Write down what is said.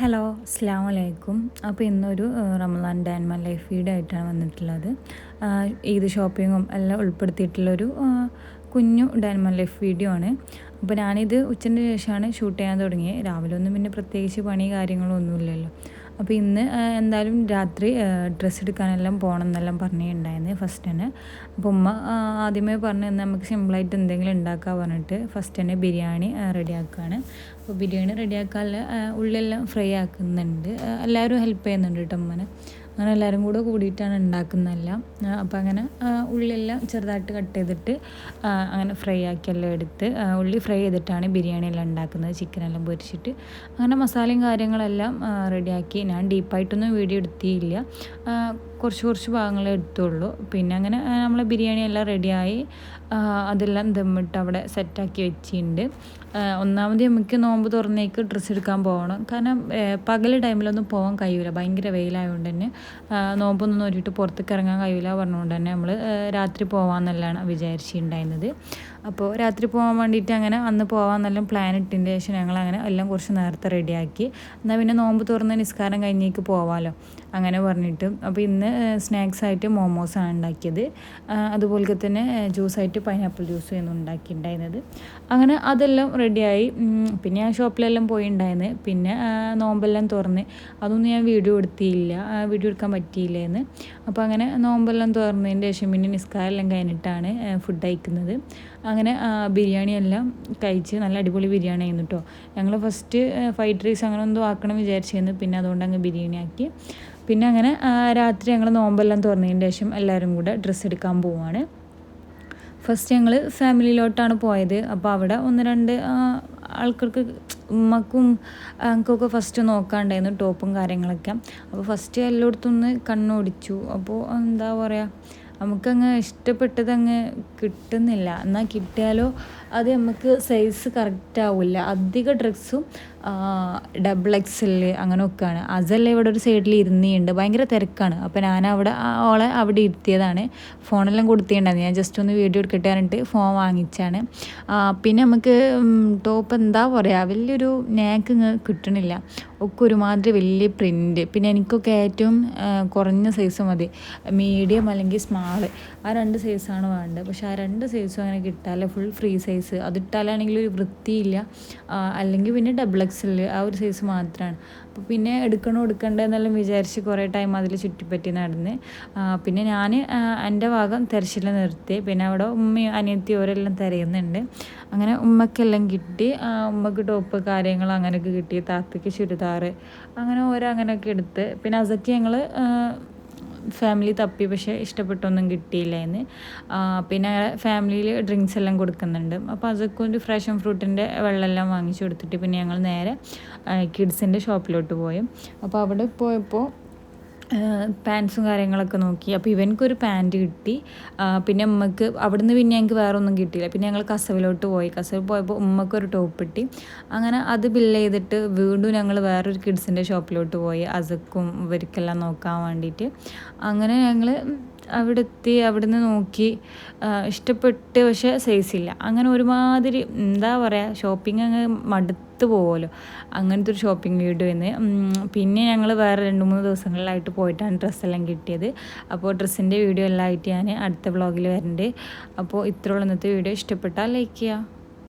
Hello അസ്സലാമു അലൈക്കും. അപ്പോൾ ഇന്നൊരു Ramadan day and my life video ആയിട്ടാണ് വന്നിട്ടുള്ളത്. ഈദ് ഷോപ്പിങ്ങും എല്ലാം ഉൾപ്പെടുത്തിയിട്ടുള്ളൊരു കുഞ്ഞു day and my life video ആണ്. അപ്പോൾ ഞാനിത് ഉച്ചൻ്റെ ശേഷമാണ് ഷൂട്ട് ചെയ്യാൻ തുടങ്ങിയത്. രാവിലെ ഒന്നും പിന്നെ പ്രത്യേകിച്ച് പണി കാര്യങ്ങളോ ഒന്നുമില്ലല്ലോ. അപ്പോൾ ഇന്ന് എന്തായാലും രാത്രി ഡ്രസ്സ് എടുക്കാനെല്ലാം പോകണം എന്നെല്ലാം പറഞ്ഞിട്ടുണ്ടായിരുന്നു ഫസ്റ്റ് തന്നെ. അപ്പോൾ ഉമ്മ ആദ്യമേ പറഞ്ഞു നമുക്ക് സിമ്പിളായിട്ട് എന്തെങ്കിലും ഉണ്ടാക്കാൻ പറഞ്ഞിട്ട് ഫസ്റ്റ് തന്നെ ബിരിയാണി റെഡിയാക്കുകയാണ്. അപ്പോൾ ബിരിയാണി റെഡിയാക്കാനുള്ള ഉള്ളിലെല്ലാം ഫ്രൈ ആക്കുന്നുണ്ട്. എല്ലാവരും ഹെൽപ്പ് ചെയ്യുന്നുണ്ട് കേട്ടോ ഉമ്മനെ. അങ്ങനെ എല്ലാവരും കൂടെ കൂടിയിട്ടാണ് ഉണ്ടാക്കുന്നതെല്ലാം. അപ്പോൾ അങ്ങനെ ഉള്ളിയെല്ലാം ചെറുതായിട്ട് കട്ട് ചെയ്തിട്ട് അങ്ങനെ ഫ്രൈ ആക്കിയെല്ലാം എടുത്ത് ഉള്ളി ഫ്രൈ ചെയ്തിട്ടാണ് ബിരിയാണിയെല്ലാം ഉണ്ടാക്കുന്നത്, ചിക്കനെല്ലാം പൊരിച്ചിട്ട്. അങ്ങനെ മസാലയും കാര്യങ്ങളെല്ലാം റെഡിയാക്കി. ഞാൻ ഡീപ്പായിട്ടൊന്നും വീഡിയോ എടുത്തിയില്ല, കുറച്ച് ഭാഗങ്ങളെ എടുത്തുള്ളൂ. പിന്നെ അങ്ങനെ നമ്മളെ ബിരിയാണി എല്ലാം റെഡിയായി അതെല്ലാം ദമ്മിട്ട് അവിടെ സെറ്റാക്കി വെച്ചിട്ടുണ്ട്. ഒന്നാമത് നമുക്ക് നോമ്പ് തുറന്നേക്ക് ഡ്രസ്സ് എടുക്കാൻ പോകണം. കാരണം പകൽ ടൈമിലൊന്നും പോകാൻ കഴിയില്ല, ഭയങ്കര വെയിലായതുകൊണ്ട് തന്നെ നോമ്പൊന്നും നോക്കിയിട്ട് പുറത്തേക്ക് ഇറങ്ങാൻ കഴിയില്ല പറഞ്ഞുകൊണ്ട് തന്നെ നമ്മൾ രാത്രി പോകാമെന്നെല്ലാം വിചാരിച്ചിട്ടുണ്ടായിരുന്നത്. അപ്പോൾ രാത്രി പോകാൻ വേണ്ടിയിട്ട് അങ്ങനെ അന്ന് പോകാമെന്നെല്ലാം പ്ലാൻ ഇട്ടതിന് ശേഷം ഞങ്ങളങ്ങനെ എല്ലാം കുറച്ച് നേരത്തെ റെഡിയാക്കി. എന്നാൽ പിന്നെ നോമ്പ് തുറന്ന് നിസ്കാരം കഴിഞ്ഞേക്ക് പോവാമല്ലോ അങ്ങനെ പറഞ്ഞിട്ട്. അപ്പോൾ ഇന്ന് സ്നാക്സായിട്ട് മോമോസാണ് ഉണ്ടാക്കിയത്. അതുപോലെ തന്നെ ജ്യൂസായിട്ട് പൈനാപ്പിൾ ജ്യൂസ് എന്ന് ഉണ്ടാക്കിയിട്ടുണ്ടായിരുന്നത്. അങ്ങനെ അതെല്ലാം റെഡിയായി. പിന്നെ ഞാൻ ഷോപ്പിലെല്ലാം പോയിട്ടുണ്ടായിരുന്നു. പിന്നെ നോമ്പെല്ലാം തുറന്ന് അതൊന്നും ഞാൻ വീഡിയോ എടുക്കാൻ പറ്റിയില്ലേന്ന്. അപ്പോൾ അങ്ങനെ നോമ്പെല്ലാം തുറന്നതിന് ശേഷം പിന്നെ നിസ്കാരം എല്ലാം കഴിഞ്ഞിട്ടാണ് ഫുഡ് കഴിക്കുന്നത്. അങ്ങനെ ബിരിയാണിയെല്ലാം കഴിച്ച് നല്ല അടിപൊളി ബിരിയാണി ആയിരുന്നു കേട്ടോ. ഞങ്ങൾ ഫസ്റ്റ് ഫ്രൈഡ് റൈസ് അങ്ങനെ എന്തോ ആക്കണം വിചാരിച്ചിരുന്നു, പിന്നെ അതുകൊണ്ട് അങ്ങ് ബിരിയാണി ആക്കി. പിന്നെ അങ്ങനെ രാത്രി ഞങ്ങൾ നോമ്പെല്ലാം തുറന്നതിന് ശേഷം എല്ലാവരും കൂടെ ഡ്രസ്സ് എടുക്കാൻ പോവുകയാണ്. ഫസ്റ്റ് ഞങ്ങൾ ഫാമിലിയിലോട്ടാണ് പോയത്. അപ്പോൾ അവിടെ ഒന്ന് രണ്ട് ആൾക്കാർക്ക് ഉമ്മക്കും എനിക്കൊക്കെ ഫസ്റ്റ് നോക്കാണ്ടായിരുന്നു ടോപ്പും കാര്യങ്ങളൊക്കെ. അപ്പോൾ ഫസ്റ്റ് എല്ലായിടത്തും ഒന്ന് കണ്ണോടിച്ചു. അപ്പോൾ എന്താ പറയുക, നമുക്കങ്ങ് ഇഷ്ടപ്പെട്ടതങ്ങ് കിട്ടുന്നില്ല. എന്നാൽ കിട്ടിയാലോ അത് നമുക്ക് സൈസ് കറക്റ്റ് ആവില്ല. അധിക ഡ്രസ്സും XXL അങ്ങനെയൊക്കെയാണ്. അതെല്ലാം ഇവിടെ ഒരു സൈഡിൽ ഇരുന്നിട്ടുണ്ട്, ഭയങ്കര തിരക്കാണ്. അപ്പോൾ ഞാൻ ഓളെ അവിടെ ഇരുത്തിയതാണ്. ഫോണെല്ലാം കൊടുത്തിട്ടുണ്ടായിരുന്നു. ഞാൻ ജസ്റ്റ് ഒന്ന് വീഡിയോ എടുക്കട്ടെ പറഞ്ഞിട്ട് ഫോൺ വാങ്ങിച്ചാണ്. പിന്നെ നമുക്ക് ടോപ്പ് എന്താ പറയുക, വലിയൊരു നേക്ക് കിട്ടണില്ല. ഒക്കെ ഒരുമാതിരി വലിയ പ്രിൻറ്റ്. പിന്നെ എനിക്കൊക്കെ ഏറ്റവും കുറഞ്ഞ സൈസ് മതി, മീഡിയം അല്ലെങ്കിൽ സ്മാൾ, ആ 2 സൈസാണ് വേണ്ടത്. പക്ഷെ ആ 2 സൈസും അങ്ങനെ കിട്ടാല്ല. ഫുൾ ഫ്രീ സൈസ് അതിട്ടാലാണെങ്കിൽ ഒരു വൃത്തിയില്ല. അല്ലെങ്കിൽ പിന്നെ XXL ആ ഒരു സൈസ് മാത്രമാണ്. അപ്പോൾ പിന്നെ എടുക്കണ്ടെന്നെല്ലാം വിചാരിച്ച് കുറേ ടൈം അതിൽ ചുറ്റിപ്പറ്റി നടന്ന്. പിന്നെ ഞാൻ എൻ്റെ ഭാഗം തിരച്ചിൽ നിർത്തി. പിന്നെ അവിടെ ഉമ്മയും അനിയത്തി ഓരെല്ലാം തിരയുന്നുണ്ട്. അങ്ങനെ ഉമ്മക്കെല്ലാം കിട്ടി. ഉമ്മക്ക് ടോപ്പ് കാര്യങ്ങൾ അങ്ങനെയൊക്കെ കിട്ടി. താത്തയ്ക്ക് ചുരിദാർ അങ്ങനെ അങ്ങനെയൊക്കെ എടുത്ത്. പിന്നെ അതൊക്കെ ഞങ്ങൾ ഫാമിലി തപ്പി, പക്ഷേ ഇഷ്ടപ്പെട്ടൊന്നും കിട്ടിയില്ലായിരുന്നു. പിന്നെ ഫാമിലിയിൽ ഡ്രിങ്ക്സ് എല്ലാം കൊടുക്കുന്നുണ്ട്. അപ്പോൾ അതൊക്കെ ഒരു ഫ്രഷ് ഫ്രൂട്ടിൻ്റെ വെള്ളമെല്ലാം വാങ്ങിച്ചു കൊടുത്തിട്ട് പിന്നെ ഞങ്ങൾ നേരെ കിഡ്സിൻ്റെ ഷോപ്പിലോട്ട് പോയി. അപ്പോൾ അവിടെ പോയപ്പോൾ പാൻസും കാര്യങ്ങളൊക്കെ നോക്കി. അപ്പോൾ ഇവനക്കൊരു പാൻറ്റ് കിട്ടി. പിന്നെ ഉമ്മക്ക് അവിടുന്ന് പിന്നെ ഞങ്ങൾക്ക് വേറെ ഒന്നും കിട്ടിയില്ല. പിന്നെ ഞങ്ങൾ കസവിലോട്ട് പോയി. കസവിൽ പോയപ്പോൾ ഉമ്മക്കൊരു ടോപ്പ് കിട്ടി. അങ്ങനെ അത് ബില്ല് ചെയ്തിട്ട് വീണ്ടും ഞങ്ങൾ വേറൊരു കിഡ്സിൻ്റെ ഷോപ്പിലോട്ട് പോയി, അസക്കും ഇവർക്കെല്ലാം നോക്കാൻ വേണ്ടിയിട്ട്. അങ്ങനെ ഞങ്ങൾ അവിടെ എത്തി. അവിടുന്ന് നോക്കി ഇഷ്ടപ്പെട്ട്, പക്ഷേ സൈസില്ല. അങ്ങനെ ഒരുമാതിരി എന്താ പറയുക, ഷോപ്പിംഗ് അങ്ങ് മടുത്ത് പോകുമല്ലോ, അങ്ങനത്തെ ഒരു ഷോപ്പിംഗ് വീഡിയോ എന്ന്. പിന്നെ ഞങ്ങൾ വേറെ 2-3 ദിവസങ്ങളിലായിട്ട് പോയിട്ടാണ് ഡ്രസ്സെല്ലാം കിട്ടിയത്. അപ്പോൾ ഡ്രസ്സിൻ്റെ വീഡിയോ എല്ലാം ആയിട്ട് ഞാൻ അടുത്ത വ്ളോഗിൽ വരുന്നുണ്ട്. അപ്പോൾ ഇത്രയുള്ള ഇന്നത്തെ വീഡിയോ. ഇഷ്ടപ്പെട്ടാൽ ലൈക്ക് ചെയ്യുക.